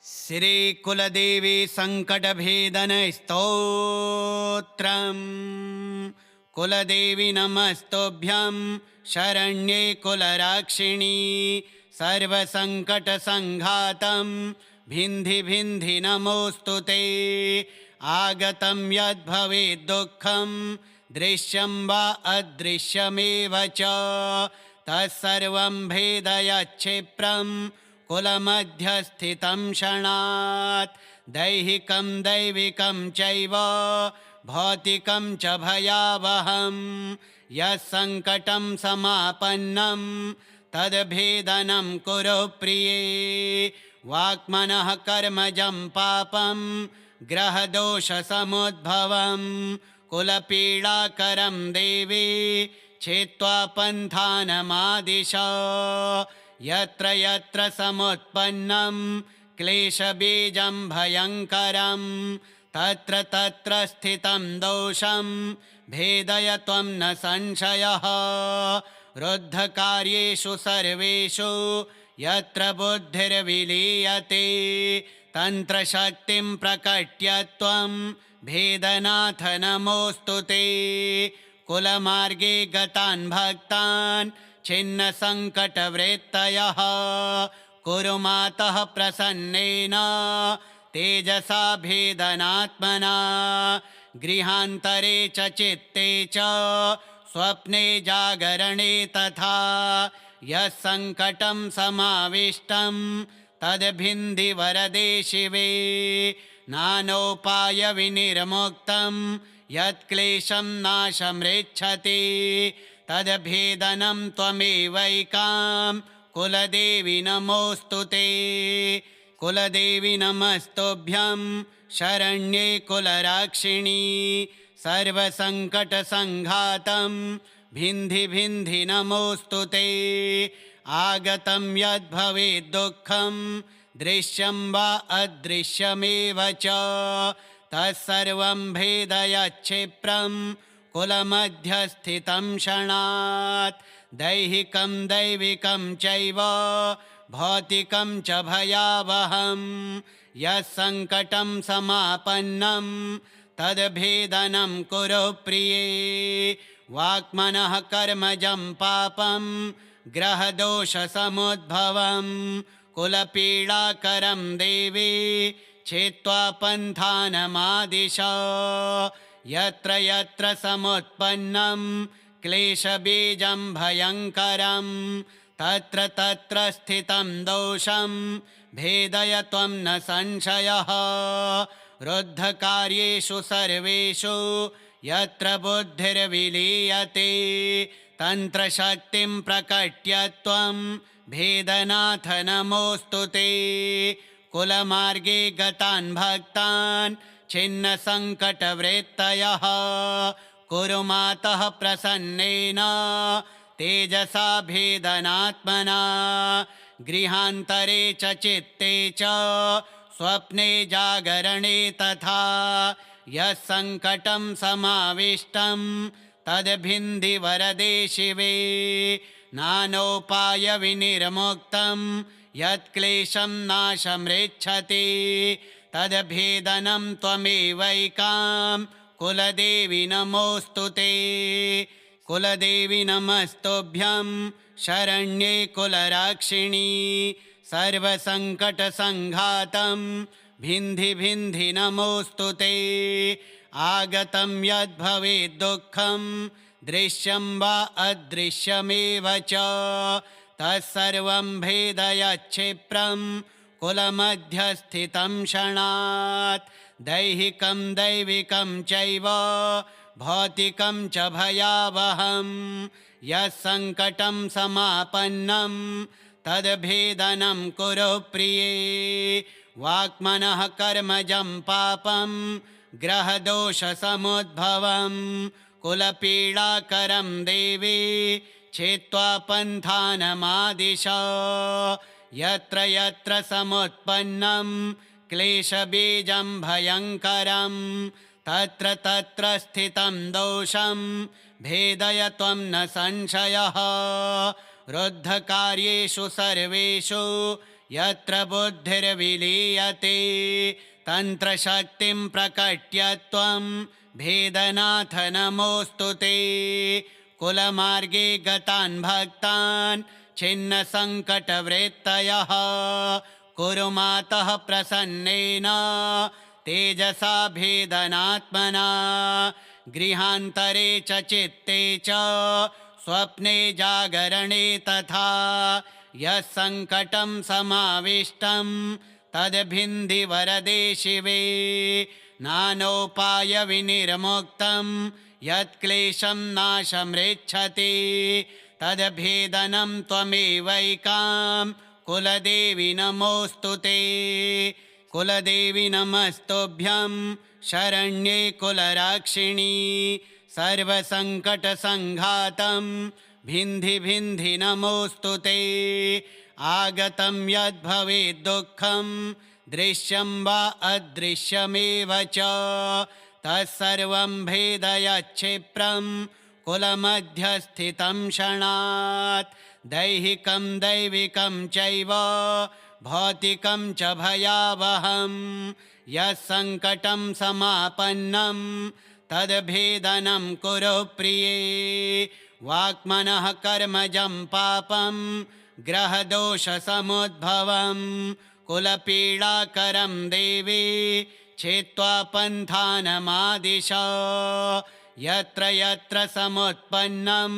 श्रीकुलदेवी संकटभेदन स्तोत्रम्। कुलदेवी नमस्तुभ्यं शरण्ये कुलराक्षिणी सर्वसंकटसंघातं भिन्धि भिन्धि नमोऽस्तुते। आगतं यद्भवेत् दुःखं दृश्यं वा अदृश्यमेव च तत्सर्वं भेदयच्छिप्रं कुलमध्यस्थितं क्षणात्। दैहिकं दैविकं चैव भौतिकं च भयावहं यत्सङ्कटं समापन्नं तद्भेदनं कुरु प्रिये। वाक्मनः कर्मजं पापं ग्रहदोषसमुद्भवं कुलपीडाकरं देवी छित्त्वा पन्थानमादिश। यत्र यत्र समुत्पन्नं क्लेशबीजं भयङ्करं तत्र तत्र स्थितं दोषं भेदय त्वं न संशयः। रुद्धकार्येषु सर्वेषु यत्र बुद्धिर्विलीयते तन्त्रशक्तिं प्रकट्य त्वं भेदनाथ नमोऽस्तु ते। कुलमार्गे गतान् भक्तान् छिन्नसङ्कटवृत्तयः कुरु मातः प्रसन्नेन तेजसा भेदनात्मना। गृहान्तरे च चित्ते च स्वप्ने जागरणे तथा यत्सङ्कटं समाविष्टं तद्भिन्धि वरदे शिवे। नानोपायविनिर्मुक्तं यत्क्लेशं नाशमृच्छति तद्भेदनं त्वमेवैकां कुलदेवी नमोऽस्तु ते। कुलदेवी नमस्तुभ्यं शरण्ये कुलराक्षिणी सर्वसङ्कटसङ्घातं भिन्धि भिन्धि नमोऽस्तु ते। आगतं यद्भवेत् दुःखं दृश्यं वा अदृश्यमेव च तत्सर्वं भेदयच्छिप्रं कुलमध्यस्थितं क्षणात्। दैहिकं दैविकं चैव भौतिकं च भयावहं यत्सङ्कटं समापन्नं तद्भेदनं कुरु प्रिये। वाक्मनः कर्मजं पापं ग्रहदोषसमुद्भवं कुलपीडाकरं देवी छित्त्वा पन्थानमादिश। यत्र यत्र समुत्पन्नं क्लेशबीजं भयङ्करं तत्र तत्र स्थितं दोषं भेदय त्वं न संशयः। रुद्धकार्येषु सर्वेषु यत्र बुद्धिर्विलीयते तन्त्रशक्तिं प्रकट्य त्वं भेदनाथ नमोऽस्तु ते। कुलमार्गे गतान् भक्तान् छिन्नसङ्कटवृत्तयः कुरु मातः प्रसन्नेन तेजसा भेदनात्मना। गृहान्तरे च चित्ते च स्वप्ने जागरणे तथा यत्सङ्कटं समाविष्टं तद्भिन्धि वरदे शिवे। नानोपायविनिर्मुक्तं यत्क्लेशं नाशमृच्छति तद्भेदनं त्वमेवैकां कुलदेवी नमोऽस्तु ते। कुलदेवी नमस्तुभ्यं शरण्ये कुलराक्षिणी सर्वसङ्कटसङ्घातं भिन्धि भिन्धि नमोऽस्तु ते। आगतं यद्भवेत् दुःखं दृश्यं वा अदृश्यमेव च तत्सर्वं भेदयच्छिप्रं कुलमध्यस्थितं क्षणात्। दैहिकं दैविकं चैव भौतिकं च भयावहं यत्सङ्कटं समापन्नं तद्भेदनं कुरु प्रिये। वाक्मनः कर्मजं पापं ग्रहदोषसमुद्भवं कुलपीडाकरं देवी छित्त्वा पन्थानमादिश। यत्र यत्र समुत्पन्नं क्लेशबीजं भयङ्करं तत्र तत्र स्थितं दोषं भेदय त्वं न संशयः। रुद्धकार्येषु सर्वेषु यत्र बुद्धिर्विलीयते तन्त्रशक्तिं प्रकट्य त्वं भेदनाथ नमोऽस्तु ते। कुलमार्गे गतान् भक्तान् छिन्नसङ्कटवृत्तयः कुरु मातः प्रसन्नेन तेजसा भेदनात्मना। गृहान्तरे च चित्ते च स्वप्ने जागरणे तथा यः सङ्कटं समाविष्टं तद्भिन्धि वरदे शिवे। नानोपायविनिर्मुक्तं यत्क्लेशं नाशमृच्छति तद्भेदनं त्वमेवैकां कुलदेवी नमोऽस्तु ते। कुलदेवी नमस्तुभ्यं शरण्ये कुलराक्षिणी सर्वसङ्कटसङ्घातं भिन्धि भिन्धि नमोऽस्तु ते। आगतं यद्भवेत् दुःखं दृश्यं वा अदृश्यमेव च तत्सर्वं भेदयच्छिप्रं कुलमध्यस्थितं क्षणात्। दैहिकं दैविकं चैव भौतिकं च भयावहं यत्सङ्कटं समापन्नं तद्भेदनं कुरु प्रिये। वाक्मनः कर्मजं पापं ग्रहदोषसमुद्भवं कुलपीडाकरं देवी छित्त्वा पन्थानमादिश। यत्र यत्र समुत्पन्नं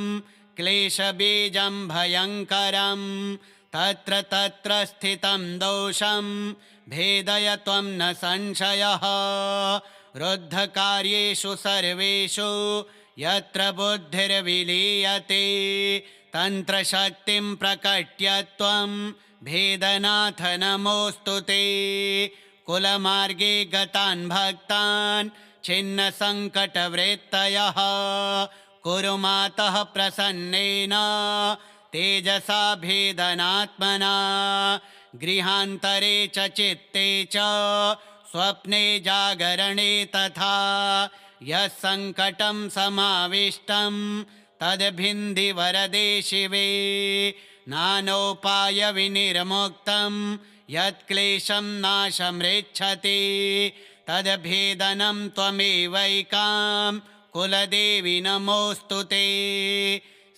क्लेशबीजं भयङ्करं तत्र तत्र स्थितं दोषं भेदय त्वं न संशयः। रुद्धकार्येषु सर्वेषु यत्र बुद्धिर्विलीयते तन्त्रशक्तिं प्रकट्य त्वं भेदनाथ नमोऽस्तु ते। कुलमार्गे गतान् भक्तान् छिन्नसङ्कटवृत्तयः कुरु मातः प्रसन्नेन तेजसा भेदनात्मना। गृहान्तरे च चित्ते च स्वप्ने जागरणे तथा यः सङ्कटं समाविष्टं तद्भिन्धि वरदे शिवे। नानोपायविनिर्मुक्तं यत्क्लेशं नाशमृच्छति तद्भेदनं त्वमेवैकां कुलदेवी नमोऽस्तु ते।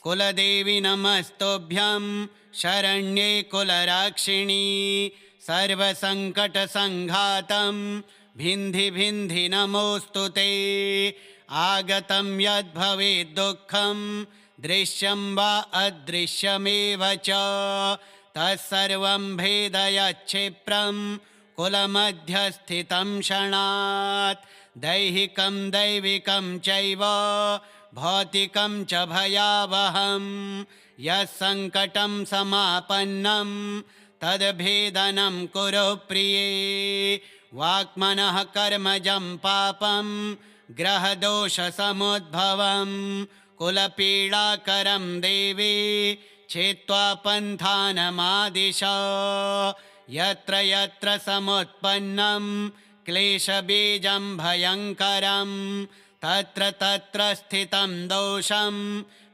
कुलदेवी नमस्तुभ्यं शरण्ये कुलराक्षिणी सर्वसङ्कटसङ्घातं भिन्धि भिन्धि नमोऽस्तु ते। आगतं यद्भवेत् दुःखं दृश्यं वा अदृश्यमेव च तत्सर्वं भेदयच्छिप्रं कुलमध्यस्थितं क्षणात्। दैहिकं दैविकं चैव भौतिकं च भयावहं यत्सङ्कटं समापन्नं तद्भेदनं कुरु प्रिये। वाक्मनः कर्मजं पापं ग्रहदोषसमुद्भवं कुलपीडाकरं देवी छित्त्वा पन्थानमादिश। यत्र यत्र समुत्पन्नं क्लेशबीजं भयङ्करं तत्र तत्र स्थितं दोषं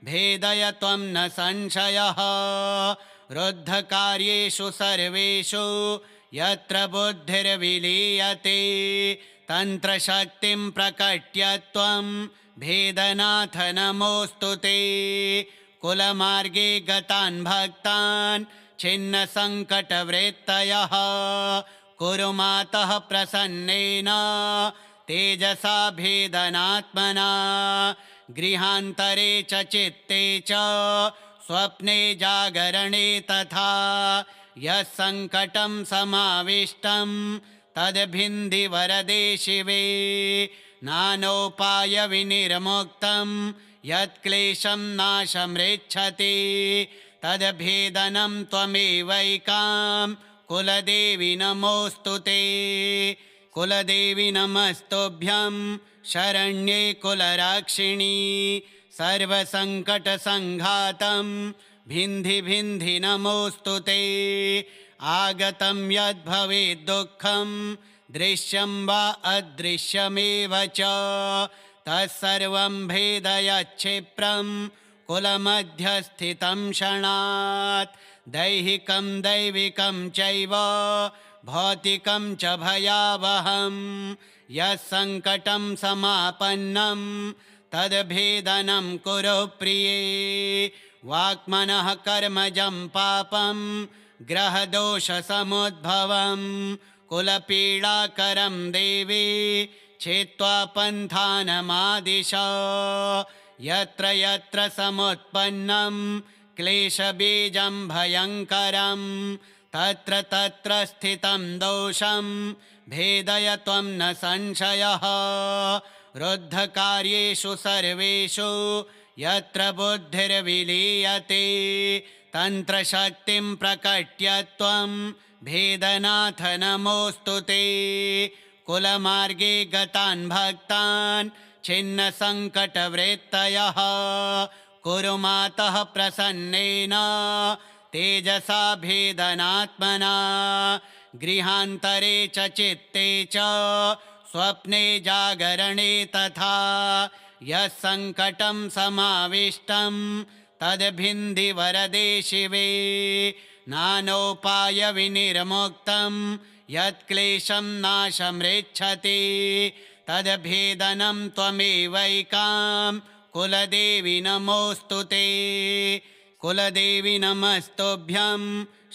भेदय त्वं न संशयः। रुद्धकार्येषु सर्वेषु यत्र बुद्धिर्विलीयते तन्त्रशक्तिं प्रकट्य त्वं भेदनाथ नमोऽस्तु ते। कुलमार्गे गतान् भक्तान् छिन्नसङ्कटवृत्तयः कुरु मातः प्रसन्नेन तेजसा भेदनात्मना। गृहान्तरे च चित्ते च स्वप्ने जागरणे तथा यः सङ्कटं समाविष्टं तद्भिन्धि वरदे शिवे। नानोपायविनिर्मुक्तं यत्क्लेशं नाशमृच्छति तद्भेदनं त्वमेवैकां कुलदेवी नमोऽस्तु ते। कुलदेवी नमस्तुभ्यं शरण्ये कुलराक्षिणी सर्वसङ्कटसङ्घातं भिन्धि भिन्धि नमोऽस्तु ते। आगतं यद्भवेत् दुःखं दृश्यं वा अदृश्यमेव च तत्सर्वं भेदयच्छिप्रं कुलमध्यस्थितं क्षणात्। दैहिकं दैविकं चैव भौतिकं च भयावहं यः सङ्कटं समापन्नं तद्भेदनं कुरु प्रिये वाक्मनः कर्मजं पापं ग्रहदोषसमुद्भवं कुलपीडाकरं देवी छित्त्वा पन्थानमादिश यत्र यत्र समुत्पन्नं क्लेशबीजं भयङ्करं तत्र तत्र स्थितं दोषं भेदय त्वं न संशयः रुद्धकार्येषु सर्वेषु यत्र बुद्धिर्विलीयते तन्त्रशक्तिं प्रकट्य त्वं भेदनाथ नमोऽस्तु ते कुलमार्गे गतान् भक्तान् छिन्नसङ्कटवृत्तयः कुरु मातः प्रसन्नेन तेजसा भेदनात्मना गृहान्तरे च चित्ते च स्वप्ने जागरणे तथा यः सङ्कटं समाविष्टं तद्भिन्धि वरदे शिवे नानोपायविनिर्मुक्तं यत्क्लेशं नाशमृच्छति तद्भेदनं त्वमेवैकां कुलदेवी नमोऽस्तु ते कुलदेवी नमस्तुभ्यं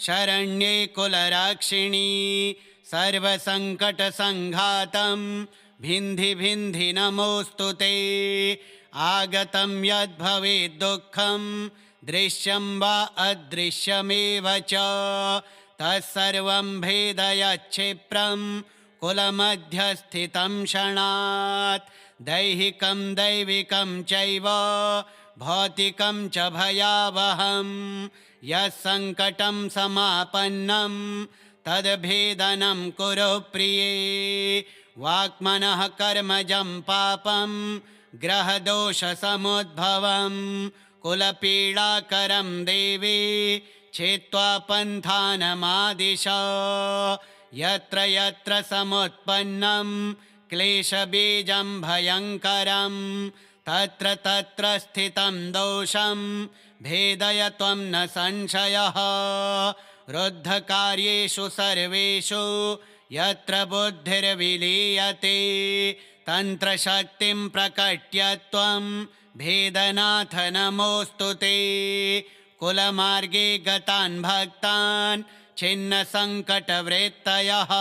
शरण्ये कुलराक्षिणी सर्वसङ्कटसङ्घातं भिन्धि भिन्धि नमोऽस्तु ते आगतं यद्भवेत् दुःखं दृश्यं वा अदृश्यमेव च तत्सर्वं भेदयच्छिप्रं कुलमध्यस्थितं क्षणात् दैहिकं दैविकं चैव भौतिकं च भयावहं यः सङ्कटं समापन्नं तद्भेदनं कुरु प्रिये वाक्मनः कर्मजं पापं ग्रहदोषसमुद्भवं कुलपीडाकरं देवी छित्त्वा पन्थानमादिश यत्र यत्र समुत्पन्नं क्लेशबीजं भयङ्करं तत्र तत्र स्थितं दोषं भेदय त्वं न संशयः रुद्धकार्येषु सर्वेषु यत्र बुद्धिर्विलीयते तन्त्रशक्तिं प्रकट्य त्वं भेदनाथ नमोऽस्तु ते कुलमार्गे गतान् भक्तान् छिन्नसङ्कटवृत्तयः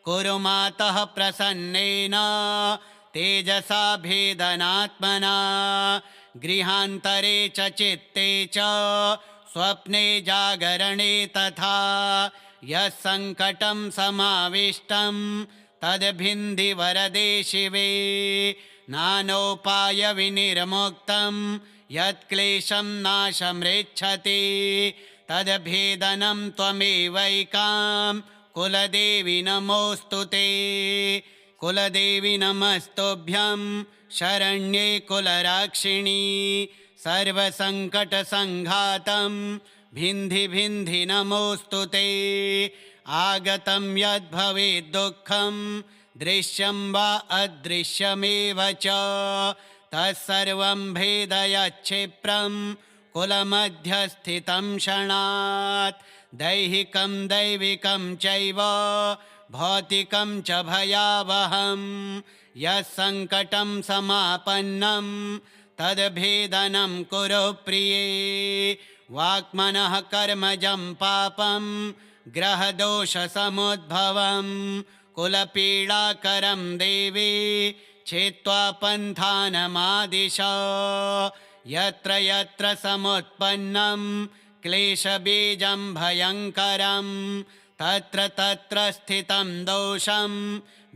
कुरु मातः प्रसन्नेन तेजसा भेदनात्मना गृहान्तरे च चित्ते च स्वप्ने जागरणे तथा यः सङ्कटं समाविष्टं तद्भिन्धि वरदे शिवे नानोपायविनिर्मुक्तं यत्क्लेशं नाशमृच्छति तद्भेदनं त्वमेवैकां कुलदेवी नमोऽस्तु ते कुलदेवी नमस्तुभ्यं शरण्ये कुलराक्षिणी सर्वसङ्कटसङ्घातं भिन्धि भिन्धि नमोऽस्तु ते आगतं यद्भवेत् दुःखं दृश्यं वा अदृश्यमेव च तत्सर्वं भेदयच्छिप्रं कुलमध्यस्थितं क्षणात् दैहिकं दैविकं चैव भौतिकं च भयावहं यः सङ्कटं समापन्नं तद्भेदनं कुरु प्रिये वाक्मनः कर्मजं पापं ग्रहदोषसमुद्भवं कुलपीडाकरं देवी छित्त्वा पन्थानमादिश यत्र यत्र समुत्पन्नं क्लेशबीजं भयङ्करं तत्र तत्र स्थितं दोषं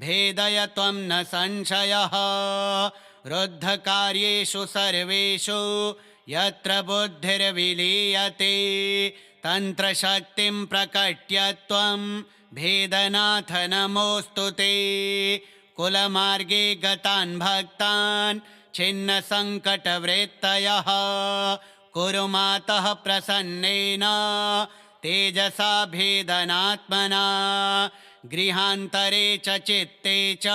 भेदय त्वं न संशयः रुद्धकार्येषु सर्वेषु यत्र बुद्धिर्विलीयते तन्त्रशक्तिं प्रकट्य त्वं भेदनाथ नमोऽस्तु ते कुलमार्गे गतान् भक्तान् छिन्नसङ्कटवृत्तयः कुरु मातः प्रसन्नेन तेजसा भेदनात्मना गृहान्तरे च चित्ते च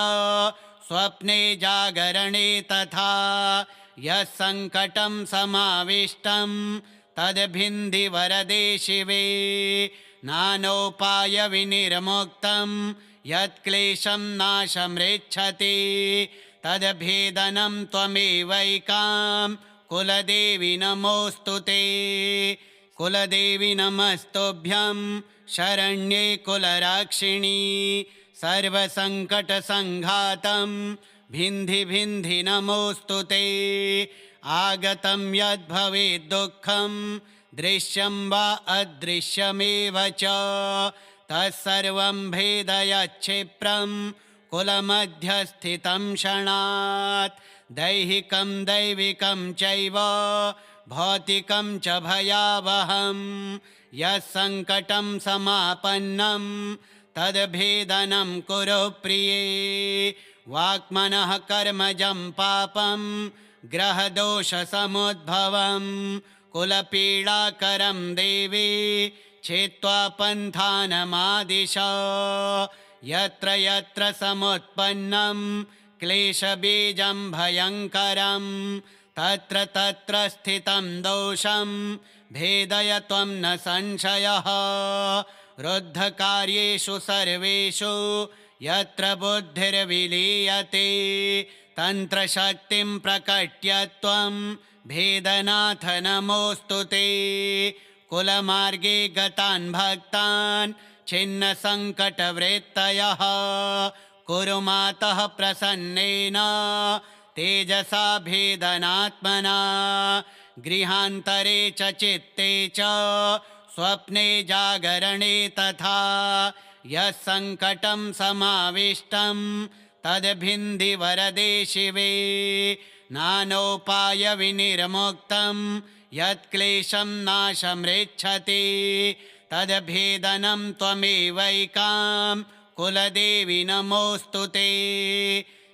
स्वप्ने जागरणे तथा यः सङ्कटं समाविष्टं तद्भिन्धि वरदे शिवे नानोपायविनिर्मुक्तं यत्क्लेशं नाशमृच्छति तद्भेदनं त्वमेवैकां कुलदेवी नमोऽस्तु ते। कुलदेवी नमस्तुभ्यं शरण्ये कुलराक्षिणी सर्वसङ्कटसङ्घातं भिन्धि भिन्धि नमोऽस्तु ते। आगतं यद्भवेत् दुःखं दृश्यं वा अदृश्यमेव च तत्सर्वं भेदयच्छिप्रं कुलमध्यस्थितं क्षणात् दैहिकं दैविकं चैव भौतिकं च भयावहं यत्सङ्कटं समापन्नं तद्भेदनं कुरु प्रिये। वाक्मनः कर्मजं पापं ग्रहदोषसमुद्भवं कुलपीडाकरं देवी छित्त्वा पन्थानमादिश यत्र यत्र समुत्पन्नं क्लेशबीजं भयङ्करं तत्र तत्र स्थितं दोषं भेदय त्वं न संशयः। रुद्धकार्येषु सर्वेषु यत्र बुद्धिर्विलीयते तन्त्रशक्तिं प्रकट्य त्वं भेदनाथ नमोऽस्तु ते। कुलमार्गे गतान् भक्तान् छिन्नसङ्कटवृत्तयः कुरु मातः प्रसन्नेन तेजसा भेदनात्मना गृहान्तरे च चित्ते च स्वप्ने जागरणे तथा यत्सङ्कटं समाविष्टं तद्भिन्धि वरदे शिवे नानोपायविनिर्मुक्तं यत्क्लेशं नाशमृच्छति तद्भेदनं त्वमेवैकां कुलदेवी नमोऽस्तु ते।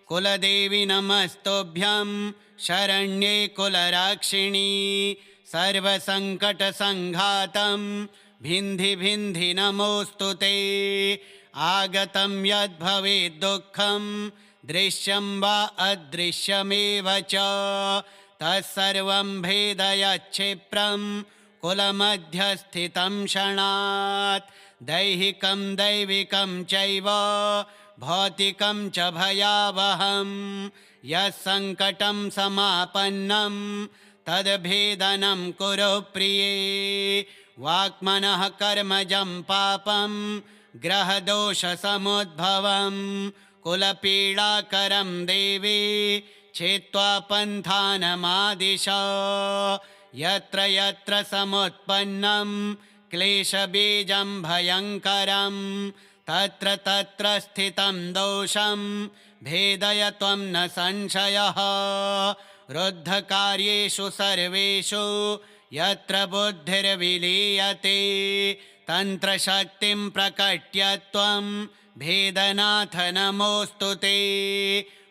कुलदेवी नमस्तुभ्यं शरण्ये कुलराक्षिणी सर्वसङ्कटसङ्घातं भिन्धि भिन्धि नमोऽस्तु ते। आगतं यद्भवेत् दुःखं दृश्यं वा अदृश्यमेव च तत्सर्वं भेदयच्छिप्रं कुलमध्यस्थितं क्षणात् दैहिकं दैविकं चैव भौतिकं च भयावहं यत्सङ्कटं समापन्नं तद्भेदनं कुरु प्रिये। वाक्मनः कर्मजं पापं ग्रहदोषसमुद्भवं कुलपीडाकरं देवी छित्त्वा पन्थानमादिश यत्र यत्र समुत्पन्नं क्लेशबीजं भयङ्करं तत्र तत्र स्थितं दोषं भेदय त्वं न संशयः। रुद्धकार्येषु सर्वेषु यत्र बुद्धिर्विलीयते तन्त्रशक्तिं प्रकट्य त्वं भेदनाथ नमोऽस्तु ते।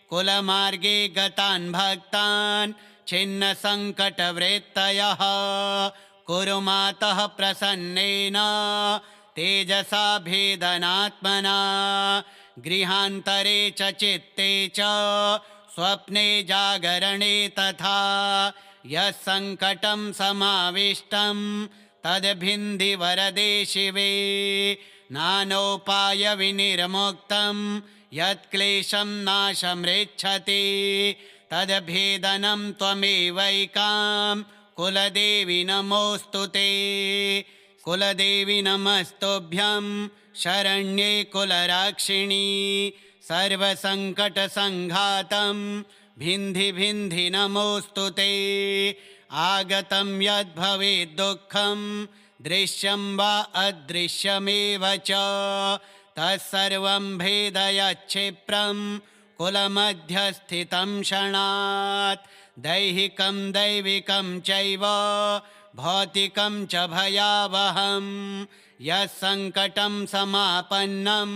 कुलमार्गे गतान् भक्तान् छिन्नसङ्कटवृत्तयः कुरु मातः प्रसन्नेन तेजसा भेदनात्मना गृहान्तरे च चित्ते च स्वप्ने जागरणे तथा यत्सङ्कटं समाविष्टं तद्भिन्धि वरदे शिवे नानोपायविनिर्मुक्तं यत्क्लेशं नाशमृच्छति तद्भेदनं त्वमेवैकां कुलदेवी नमोऽस्तु ते। कुलदेवी नमस्तुभ्यं शरण्ये कुलराक्षिणी सर्वसङ्कटसङ्घातं भिन्धि भिन्धि नमोऽस्तु ते। आगतं यद्भवेत् दुःखं दृश्यं वा अदृश्यमेव च तत्सर्वं भेदयच्छिप्रं कुलमध्यस्थितं क्षणात् दैहिकं दैविकं चैव भौतिकं च भयावहं यत्सङ्कटं समापन्नं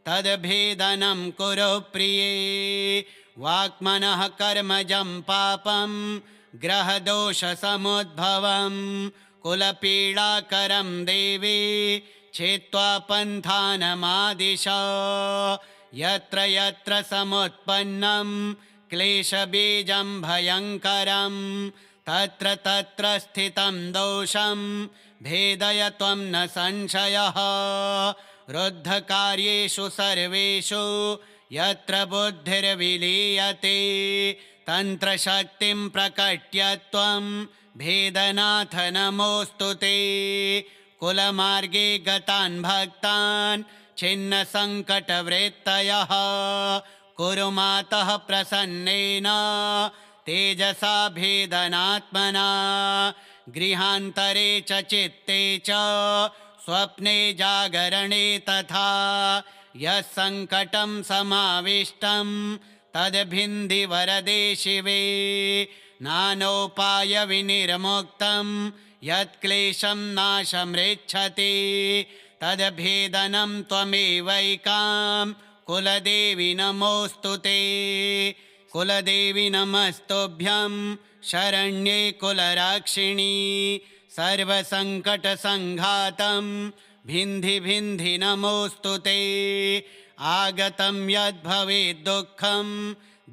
तद्भेदनं कुरु प्रिये। वाक्मनः कर्मजं पापं ग्रहदोषसमुद्भवं कुलपीडाकरं देवी छित्त्वा पन्थानमादिश यत्र यत्र समुत्पन्नं क्लेशबीजं भयङ्करं तत्र तत्र स्थितं दोषं भेदय त्वं न संशयः रुद्धकार्येषु सर्वेषु यत्र बुद्धिर्विलीयते तन्त्रशक्तिं प्रकट्य त्वं भेदनाथ नमोऽस्तु ते कुलमार्गे गतान् भक्तान् छिन्नसङ्कटवृत्तयः कुरु मातः प्रसन्नेन तेजसा भेदनात्मना गृहान्तरे च चित्ते च स्वप्ने जागरणे तथा यः सङ्कटं समाविष्टं तद्भिन्धि वरदे शिवे नानोपायविनिर्मुक्तं यत्क्लेशं नाशमृच्छति तद्भेदनं त्वमेवैकां कुलदेवी नमोऽस्तु ते कुलदेवी नमस्तुभ्यं शरण्ये कुलराक्षिणी सर्वसङ्कटसङ्घातं भिन्धि भिन्धि नमोऽस्तु ते आगतं यद्भवेत् दुःखं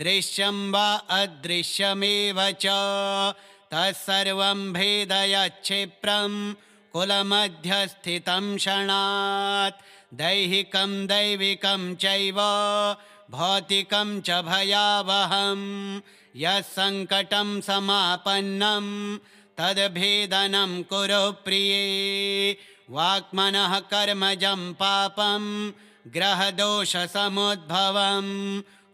दृश्यं वा अदृश्यमेव च तत्सर्वं भेदयच्छिप्रं कुलमध्यस्थितं क्षणात् दैहिकं दैविकं चैव भौतिकं च भयावहं यत्सङ्कटं समापन्नं तद्भेदनं कुरु प्रिये वाक्मनः कर्मजं पापं ग्रहदोषसमुद्भवं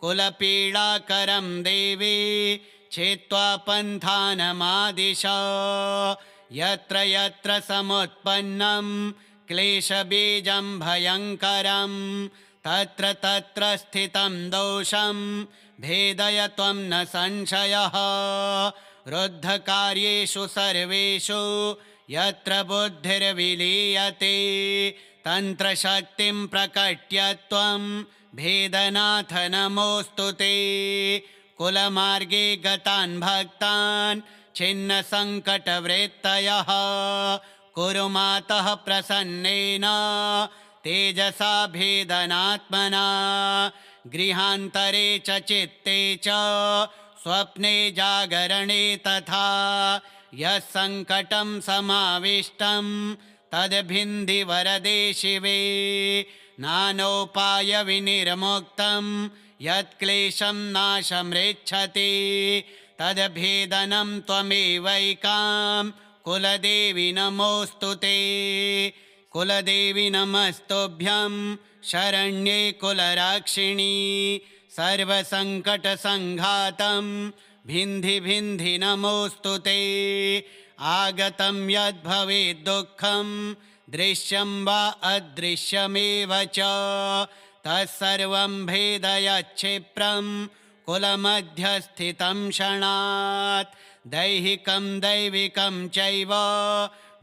कुलपीडाकरं देवी छित्त्वा पन्थानमादिश यत्र यत्र समुत्पन्नं क्लेशबीजं भयङ्करं तत्र तत्र स्थितं दोषं भेदय त्वं न संशयः रुद्धकार्येषु सर्वेषु यत्र बुद्धिर्विलीयते तन्त्रशक्तिं प्रकट्य त्वं भेदनाथ नमोऽस्तु ते कुलमार्गे गतान् भक्तान् छिन्नसङ्कटवृत्तयः कुरु मातः प्रसन्नेन तेजसा भेदनात्मना गृहान्तरे च चित्ते च स्वप्ने जागरणे तथा यः सङ्कटं समाविष्टं तद्भिन्धि वरदे शिवे नानोपायविनिर्मुक्तं यत्क्लेशं नाशमृच्छति तद्भेदनं त्वमेवैकां कुलदेवी नमोऽस्तु ते कुलदेवी नमस्तुभ्यं शरण्ये कुलराक्षिणी सर्वसङ्कटसङ्घातं भिन्धि भिन्धि नमोऽस्तु ते आगतं यद्भवेत् दुःखं दृश्यं वा अदृश्यमेव च तत्सर्वं भेदयच्छिप्रं कुलमध्यस्थितं क्षणात् दैहिकं दैविकं चैव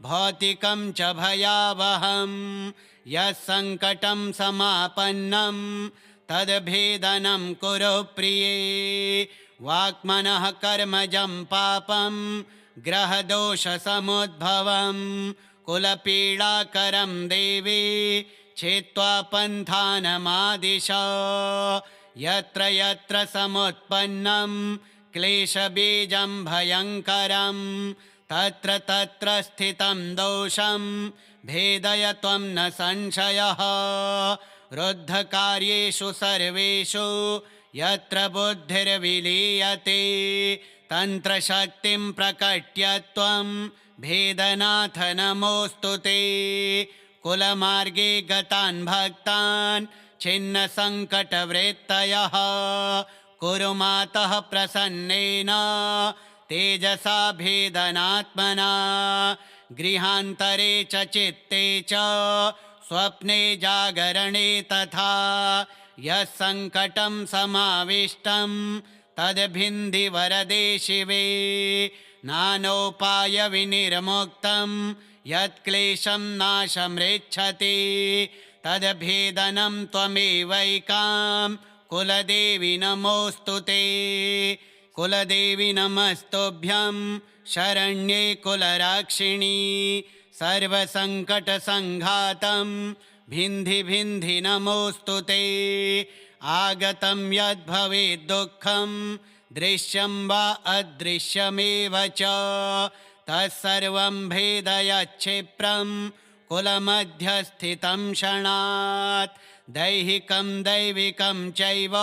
भौतिकं च भयावहं यत्सङ्कटं समापन्नं तद्भेदनं कुरु प्रिये वाक्मनः कर्मजं पापं ग्रहदोषसमुद्भवं कुलपीडाकरं देवी छित्त्वा पन्थानमादिश यत्र यत्र समुत्पन्नं क्लेशबीजं भयङ्करं तत्र तत्र स्थितं दोषं भेदय त्वं न संशयः रुद्धकार्येषु सर्वेषु यत्र बुद्धिर्विलीयते तन्त्रशक्तिं प्रकट्य त्वं भेदनाथ नमोऽस्तु ते कुलमार्गे गतान् भक्तान् छिन्नसङ्कटवृत्तयः कुरु मातः प्रसन्नेन तेजसा भेदनात्मना गृहान्तरे च चित्ते च स्वप्ने जागरणे तथा यः सङ्कटं समाविष्टं तद्भिन्धि वरदे शिवे नानोपायविनिर्मुक्तं यत्क्लेशं नाशमृच्छति तद्भेदनं त्वमेवैकां कुलदेवी नमोऽस्तु ते कुलदेवी नमस्तुभ्यं शरण्ये कुलराक्षिणी सर्वसङ्कटसङ्घातं भिन्धि भिन्धि नमोऽस्तु ते आगतं यद्भवेत् दुःखं दृश्यं वा अदृश्यमेव च तत्सर्वं भेदयच्छिप्रं कुलमध्यस्थितं क्षणात् दैहिकं दैविकं चैव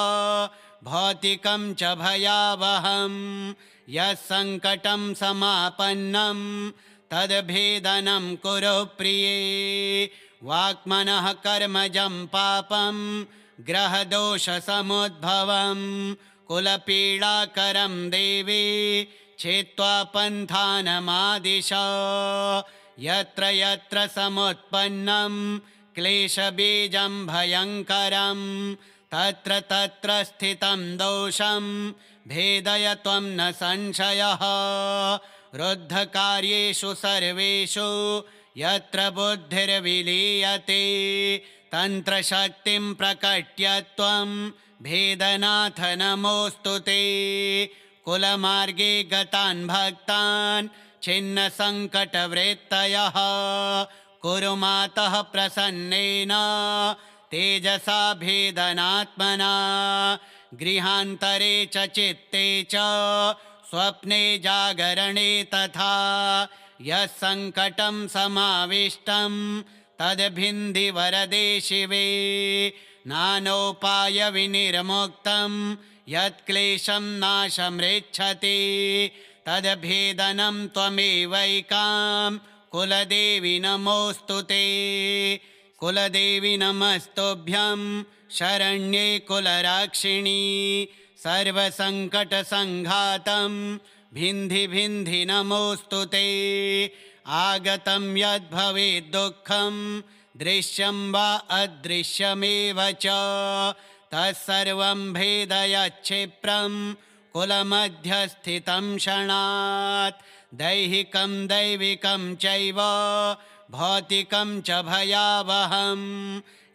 भौतिकं च भयावहं यत्सङ्कटं समापन्नं तद्भेदनं कुरु प्रिये वाक्मनः कर्मजं पापं ग्रहदोषसमुद्भवं कुलपीडाकरं देवी छित्त्वा पन्थानमादिश यत्र यत्र समुत्पन्नं क्लेशबीजं भयङ्करं तत्र तत्र स्थितं दोषं भेदय त्वं न संशयः रुद्धकार्येषु सर्वेषु यत्र बुद्धिर्विलीयते तन्त्रशक्तिं प्रकट्य त्वं भेदनाथ नमोऽस्तु ते कुलमार्गे गतान् भक्तान् छिन्नसङ्कटवृत्तयः कुरु मातः प्रसन्नेन तेजसा भेदनात्मना गृहान्तरे च चित्ते च स्वप्ने जागरणे तथा यत्सङ्कटं समाविष्टं तद्भिन्धि वरदे शिवे नानोपायविनिर्मुक्तं यत्क्लेशं नाशमृच्छति तद्भेदनं त्वमेवैकां कुलदेवी नमोऽस्तु ते कुलदेवी नमस्तुभ्यं शरण्ये कुलराक्षिणी सर्वसङ्कटसङ्घातं भिन्धि भिन्धि नमोऽस्तु ते आगतं यद्भवेत् दुःखं दृश्यं वा अदृश्यमेव च तत्सर्वं भेदयच्छिप्रं कुलमध्यस्थितं क्षणात् दैहिकं दैविकं चैव भौतिकं च भयावहं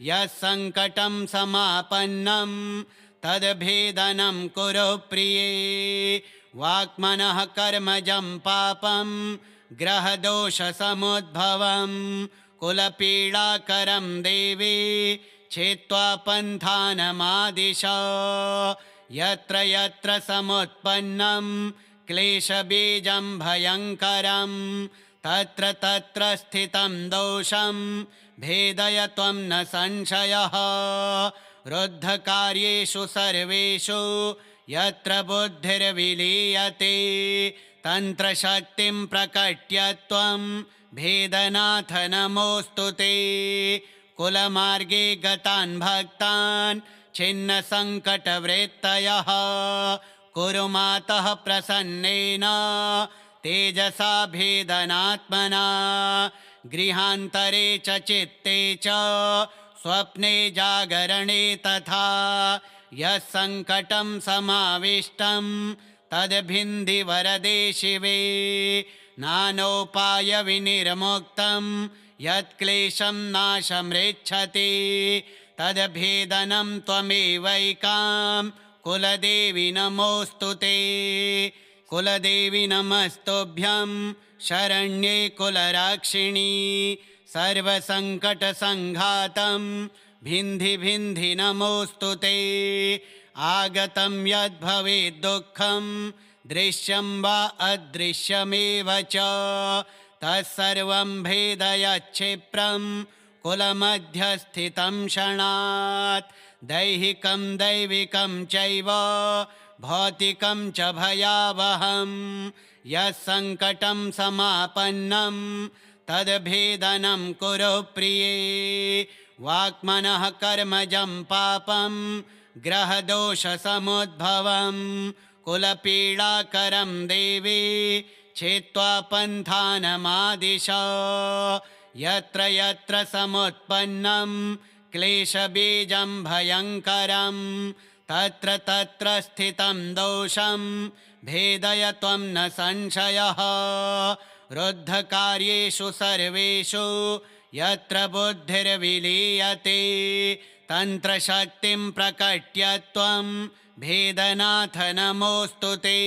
यत्सङ्कटं समापन्नं तद्भेदनं कुरु प्रिये वाक्मनः कर्मजं पापं ग्रहदोषसमुद्भवं कुलपीडाकरं देवी छित्त्वा पन्थानमादिश यत्र यत्र समुत्पन्नं क्लेशबीजं भयङ्करं तत्र तत्र स्थितं दोषं भेदय त्वं न संशयः रुद्धकार्येषु सर्वेषु यत्र बुद्धिर्विलीयते तन्त्रशक्तिं प्रकट्य त्वं भेदनाथ नमोऽस्तु ते कुलमार्गे गतान् भक्तान् छिन्नसङ्कटवृत्तयः कुरु मातः प्रसन्नेन तेजसा भेदनात्मना गृहान्तरे च चित्ते च स्वप्ने जागरणे तथा यत्सङ्कटं समाविष्टं तद्भिन्धि वरदे शिवे नानोपायविनिर्मुक्तं यत्क्लेशं नाशमृच्छति तद्भेदनं त्वमेवैकां कुलदेवी नमोऽस्तु ते कुलदेवी नमस्तुभ्यं शरण्ये कुलराक्षिणी सर्वसङ्कटसङ्घातं भिन्धि भिन्धि नमोऽस्तु ते आगतं यद्भवेत् दुःखं दृश्यं वा अदृश्यमेव च तत्सर्वं भेदयच्छिप्रं कुलमध्यस्थितं क्षणात् दैहिकं दैविकं चैव भौतिकं च भयावहं यत्सङ्कटं समापन्नं तद्भेदनं कुरु प्रिये वाक्मनः कर्मजं पापं ग्रहदोषसमुद्भवं कुलपीडाकरं देवी छित्त्वा पन्थानमादिश यत्र यत्र समुत्पन्नं क्लेशबीजं भयङ्करं तत्र तत्र स्थितं दोषं भेदय त्वं न संशयः रुद्धकार्येषु सर्वेषु यत्र बुद्धिर्विलीयते तन्त्रशक्तिं प्रकट्य त्वं भेदनाथ नमोऽस्तु ते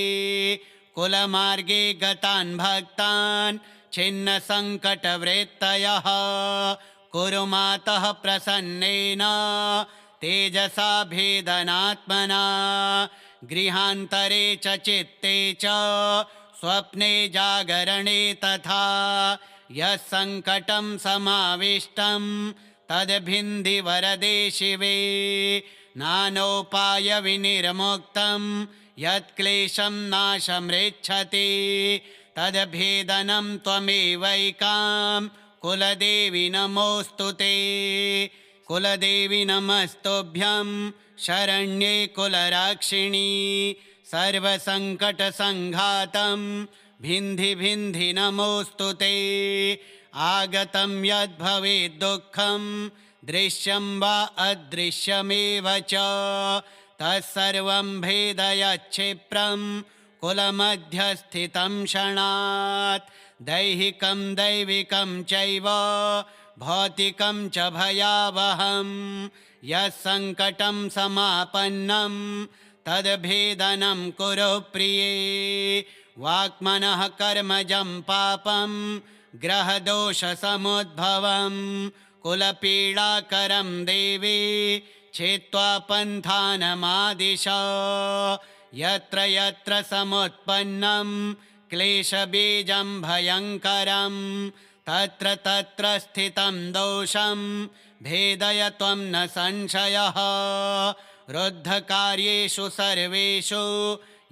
कुलमार्गे गतान् भक्तान् छिन्नसङ्कटवृत्तयः कुरु मातः प्रसन्नेन तेजसा भेदनात्मना गृहान्तरे च चित्ते च स्वप्ने जागरणे तथा यः सङ्कटं समाविष्टं तद्भिन्धि वरदे शिवे नानोपायविनिर्मुक्तं यत्क्लेशं नाशमृच्छति तद्भेदनं त्वमेवैकां कुलदेवी नमोऽस्तु ते। कुलदेवी नमस्तुभ्यं शरण्ये कुलराक्षिणी सर्वसङ्कटसङ्घातं भिन्धि भिन्धि नमोऽस्तु ते। आगतं यद्भवेत् दुःखं दृश्यं वा अदृश्यमेव च तत्सर्वं भेदयच्छिप्रं कुलमध्यस्थितं क्षणात् दैहिकं दैविकं चैव भौतिकं च भयावहं यत्सङ्कटं समापन्नं तद्भेदनं कुरु प्रिये। वाक्मनः कर्मजं पापं ग्रहदोषसमुद्भवं कुलपीडाकरं देवी छित्त्वा पन्थानमादिश यत्र यत्र समुत्पन्नं क्लेशबीजं भयङ्करं तत्र तत्र स्थितं दोषं भेदय त्वं न संशयः। रुद्धकार्येषु सर्वेषु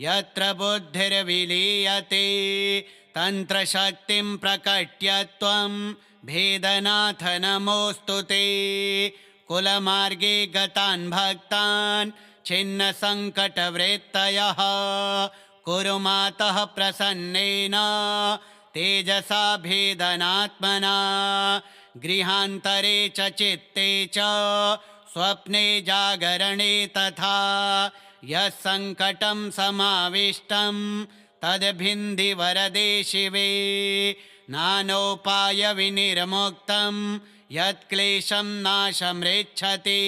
यत्र बुद्धिर्विलीयते तन्त्रशक्तिं प्रकट्य त्वं भेदनाथ नमोऽस्तु ते। कुलमार्गे गतान् भक्तान् छिन्नसङ्कटवृत्तयः कुरु मातः प्रसन्नेन तेजसा भेदनात्मना गृहान्तरे च चित्ते च स्वप्ने जागरणे तथा यः सङ्कटं समाविष्टं तद्भिन्धि वरदे शिवे नानोपायविनिर्मुक्तं यत्क्लेशं नाशमृच्छति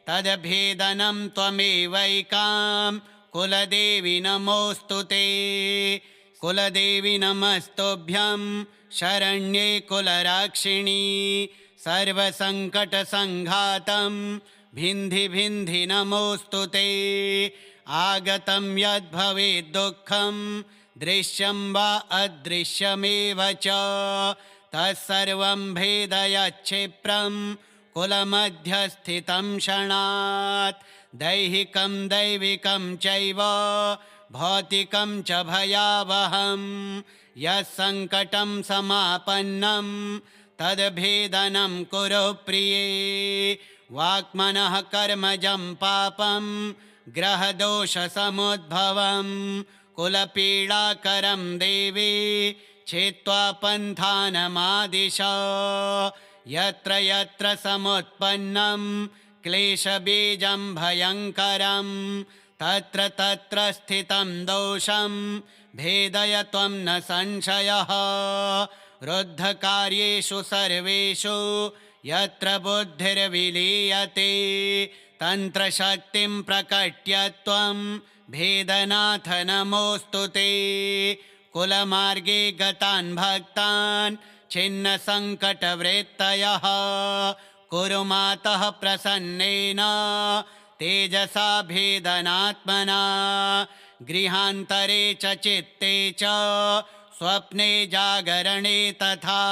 तद्भेदनं त्वमेवैकां कुलदेवी नमोऽस्तु ते। कुलदेवी नमस्तुभ्यं शरण्ये कुलराक्षिणी सर्वसङ्कटसङ्घातं भिन्धि भिन्धि नमोऽस्तु ते। आगतं यद्भवेत् दुःखं दृश्यं वा अदृश्यमेव च तत्सर्वं भेदयच्छिप्रं कुलमध्यस्थितं क्षणात् दैहिकं दैविकं चैव भौतिकं च भयावहं यत्सङ्कटं समापन्नं तद्भेदनं कुरु प्रिये। वाक्मनः कर्मजं पापं ग्रहदोषसमुद्भवं कुलपीडाकरं देवी छित्त्वा पन्थानमादिश यत्र यत्र समुत्पन्नं क्लेशबीजं भयङ्करं तत्र तत्र स्थितं दोषं भेदय त्वं न संशयः। रुद्धकार्येषु सर्वेषु यत्र बुद्धिर्विलीयते तन्त्रशक्तिं प्रकट्य त्वं भेदनाथ नमोऽस्तु ते। कुलमार्गे गतान् भक्तान् छिन्नसङ्कटवृत्तयः कुरु मातः प्रसन्नेन तेजसा भेदनात्मना गृहान्तरे च चित्ते च स्वप्ने जागरणे तथा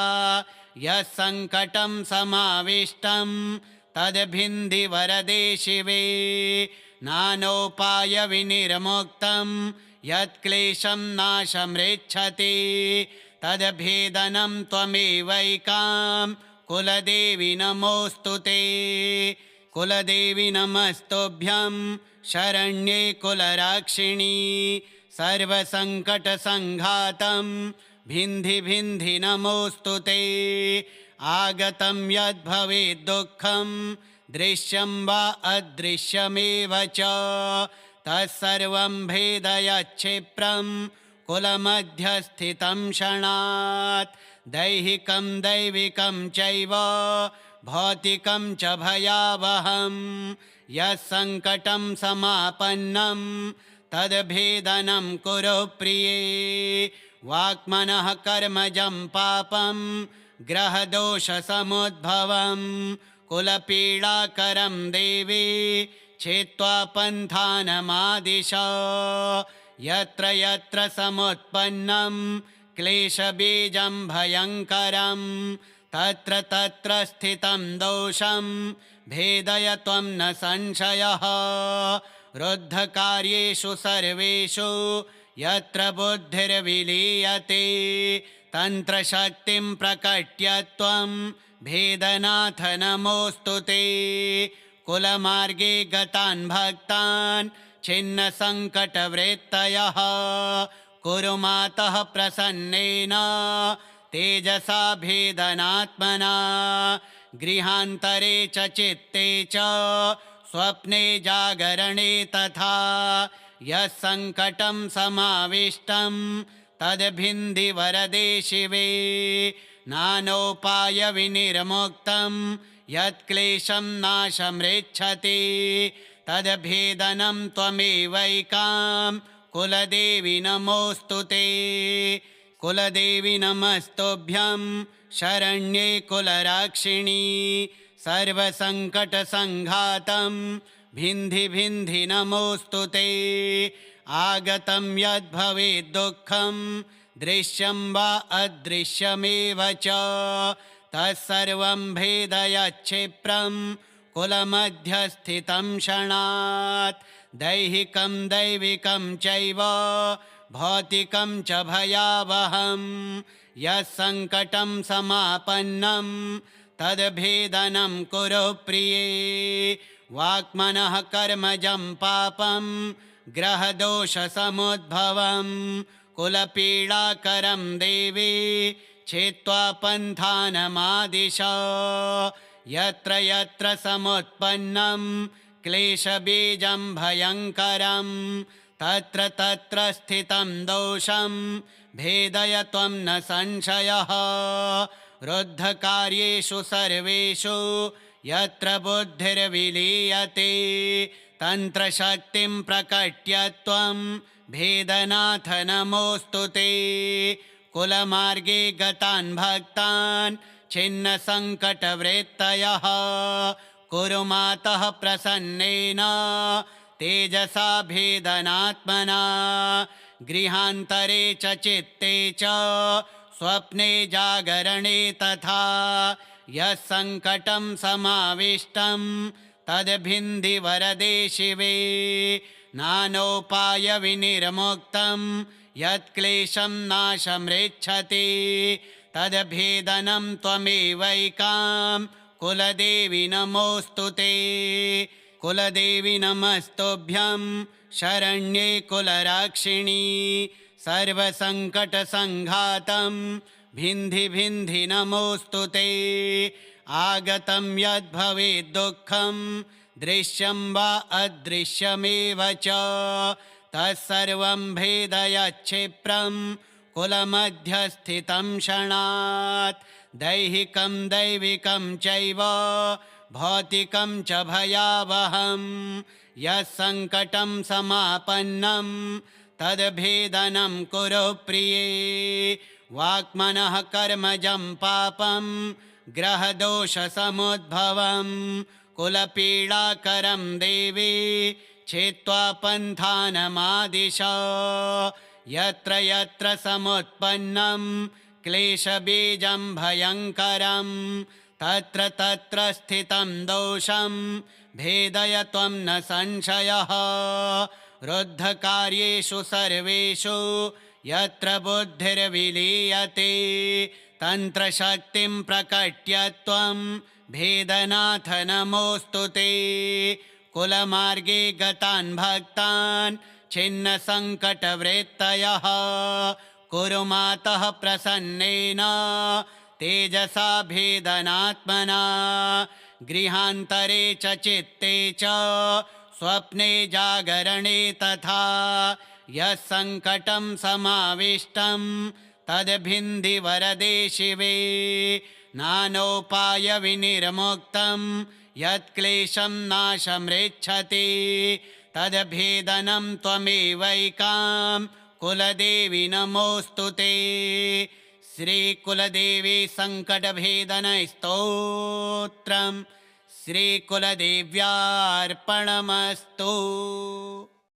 यः सङ्कटं समाविष्टं तद्भिन्धि वरदे शिवे नानोपायविनिर्मुक्तं यत्क्लेशं नाशमृच्छति तद्भेदनं त्वमेवैकां कुलदेवी नमोऽस्तु ते। कुलदेवी नमस्तुभ्यं शरण्ये कुलराक्षिणी सर्वसङ्कटसङ्घातं भिन्धि भिन्धि नमोऽस्तु ते। आगतं यद्भवेत् दुःखं दृश्यं वा अदृश्यमेव च तत्सर्वं भेदयच्छिप्रं कुलमध्यस्थितं क्षणात् दैहिकं दैविकं चैव भौतिकं च भयावहं यत्सङ्कटं समापन्नं तद्भेदनं कुरु प्रिये। वाक्मनः कर्मजं पापं ग्रहदोषसमुद्भवं कुलपीडाकरं देवी छेत्त्वा पन्थानमादिश यत्र यत्र समुत्पन्नं क्लेशबीजं भयङ्करं तत्र तत्र स्थितं दोषं भेदय त्वं न संशयः रुद्धकार्येषु सर्वेषु यत्र बुद्धिर्विलीयते तन्त्रशक्तिं प्रकट्य त्वं भेदनाथ नमोऽस्तु ते कुलमार्गे गतान् भक्तान् छिन्नसङ्कटवृत्तयः कुरु मातः प्रसन्नेन तेजसा भेदनात्मना गृहान्तरे च चित्ते च स्वप्ने जागरणे तथा यः सङ्कटं समाविष्टं तद्भिन्धि वरदे शिवे नानोपायविनिर्मुक्तं यत्क्लेशं नाशमृच्छति तद्भेदनं त्वमेवैकां कुलदेवी नमोऽस्तु ते कुलदेवी नमस्तुभ्यं शरण्ये कुलराक्षिणी सर्वसङ्कटसङ्घातं भिन्धि भिन्धि नमोऽस्तु ते आगतं यद्भवेत् दुःखं दृश्यं वा अदृश्यमेव च तत्सर्वं भेदयच्छिप्रं कुलमध्यस्थितं क्षणात् दैहिकं दैविकं चैव भौतिकं च भयावहं यत्सङ्कटं समापन्नं तद्भेदनं कुरु प्रिये वाक्मनः कर्मजं पापं ग्रहदोषसमुद्भवं कुलपीडाकरं देवी छेत्त्वा पन्थानमादिश यत्र यत्र समुत्पन्नं क्लेशबीजं भयङ्करं तत्र तत्र स्थितं दोषं भेदय त्वं न संशयः रुद्धकार्येषु सर्वेषु यत्र बुद्धिर्विलीयते तन्त्रशक्तिं प्रकट्य त्वं भेदनाथ नमोऽस्तु ते कुलमार्गे गतान् भक्तान् छिन्नसङ्कटवृत्तयः कुरु मातः प्रसन्नेन तेजसा भेदनात्मना गृहान्तरे च चित्ते च स्वप्ने जागरणे तथा यः सङ्कटं समाविष्टं तद्भिन्धि वरदे शिवे नानोपायविनिर्मुक्तं यत्क्लेशं नाशमृच्छति तद्भेदनं त्वमेवैकां कुलदेवी नमोऽस्तु ते कुलदेवी नमस्तुभ्यं शरण्ये कुलराक्षिणी सर्वसङ्कटसङ्घातं भिन्धि भिन्धि नमोऽस्तु ते आगतं यद्भवेत् दुःखं दृश्यं वा अदृश्यमेव च तत्सर्वं भेदयच्छिप्रं कुलमध्यस्थितं क्षणात् दैहिकं दैविकं चैव भौतिकं च भयावहं यत्सङ्कटं समापन्नं तद्भेदनं कुरु प्रिये वाक्मनः कर्मजं पापं ग्रहदोषसमुद्भवं कुलपीडाकरं देवी छेत्त्वा पन्थानमादिश यत्र यत्र समुत्पन्नं क्लेशबीजं भयङ्करं तत्र तत्र स्थितं दोषं भेदय त्वं न संशयः रुद्धकार्येषु सर्वेषु यत्र बुद्धिर्विलीयते तन्त्रशक्तिं प्रकट्य त्वं भेदनाथ नमोऽस्तु ते कुलमार्गे गतान् भक्तान् छिन्नसङ्कटवृत्तयः कुरु मातः प्रसन्नेन तेजसा भेदनात्मना गृहान्तरे च चित्ते च स्वप्ने जागरणे तथा यः सङ्कटं समाविष्टं तद्भिन्धि वरदे शिवे नानोपायविनिर्मुक्तं यत्क्लेशं नाशमृच्छति तद्भेदनं त्वमेवैकां कुलदेवी नमोऽस्तु ते श्रीकुलदेवी सङ्कटभेदनस्तोत्रम् श्रीकुलदेव्यार्पणमस्तु।